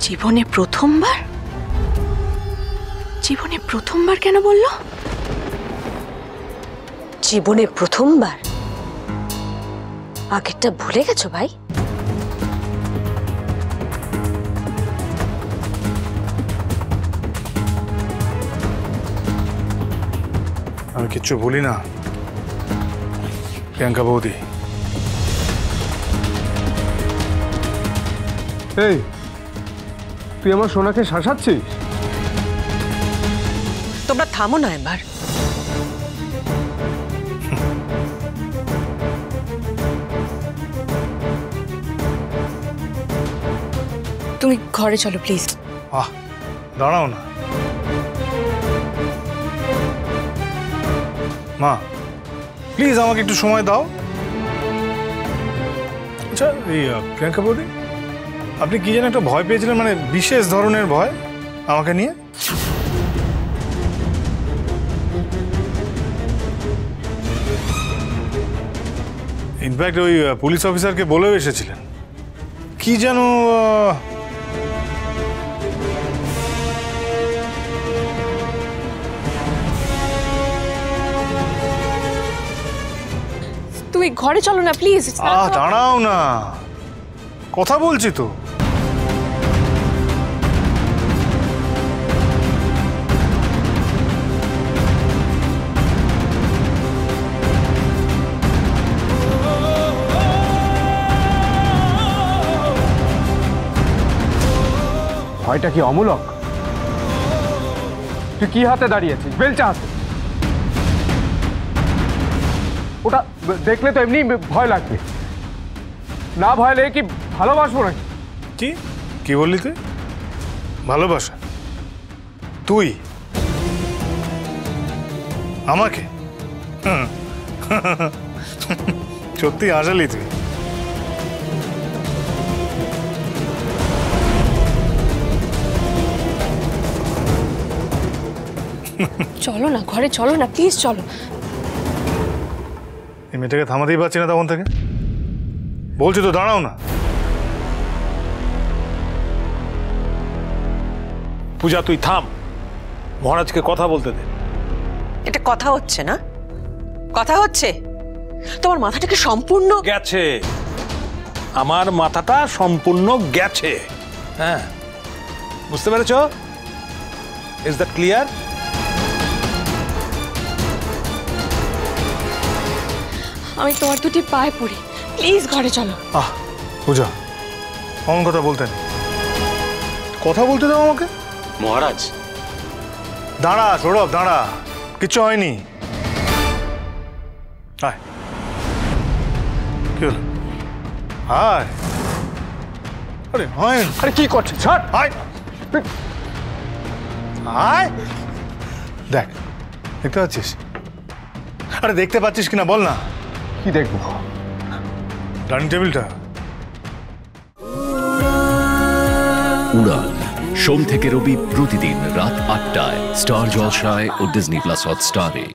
জীবনে প্রথমবার? জীবনে প্রথমবার কেন বললো? জীবনে প্রথমবার? আগেরটা ভুলে গেছো ভাই? আমি কিচ্ছু ভুলি না প্রিয়াঙ্কা বৌদি। এই তুই আমার সোনাকে শাসাচ্ছিস? তোমরা থামো না এবার। তুমি ঘরে চলো প্লিজ। দাঁড়াও না মা, প্লিজ আমাকে একটু সময় দাও। আচ্ছা এই প্রিয়াঙ্কা বৌদি, আপনি কি যেন একটা ভয় পেয়েছিলেন, মানে বিশেষ ধরনের ভয় আমাকে নিয়ে? ইনফ্যাক্ট ওই পুলিশ অফিসারকে বলেও এসেছিলেন কি যেন তুমি ঘরে চলো না প্লিজ। দাঁড়াও না, কথা বলছি তো। ভয়টা কি অমূলক? তুই কি হাতে দাঁড়িয়েছিস? বেলচা হাতে। ওটা দেখলে তো এমনি ভয় লাগবে, না ভয় লেগে কি ভালোবাসবো নাকি? কি কি বললি তুই? ভালোবাসা? তুই আমাকে? সত্যি হাসালি তুই। চলো না ঘরে, চলো না প্লিজ চলো। এই মেয়েটাকে থামাতেই পারছি না তখন থেকে, বলছি তো দাঁড়াও না। পূজা তুই থাম, মহারাজকে কথা বলতে দে। এটা কথা হচ্ছে না? কথা হচ্ছে? তোমার মাথাটা কি সম্পূর্ণ গেছে? আমার মাথাটা সম্পূর্ণ গেছে। হ্যাঁ, বুঝতে পেরেছ? Is that clear? আমি তোমার দুটি পায়ে পড়ি, প্লিজ ঘরে চলো। পূজা, অমন কথা বলতে নেই, কথা বলতে দাও আমাকে। মহারাজ দাঁড়া সৌরভ, দাঁড়া, কিচ্ছু হয়নি। আয়, কি হলো? আয়। আরে হয়, আরে কি করছিস? ছাড়। আয় আয়, দেখ, দেখতে পাচ্ছিস? আরে দেখতে পাচ্ছিস কিনা বল না। কি দেখবো? ডাইনিং টেবিলটা। উড়ান সোম থেকে রবি প্রতিদিন রাত ৮টায় স্টার জলসায় ও ডিজনি প্লাস হটস্টারে।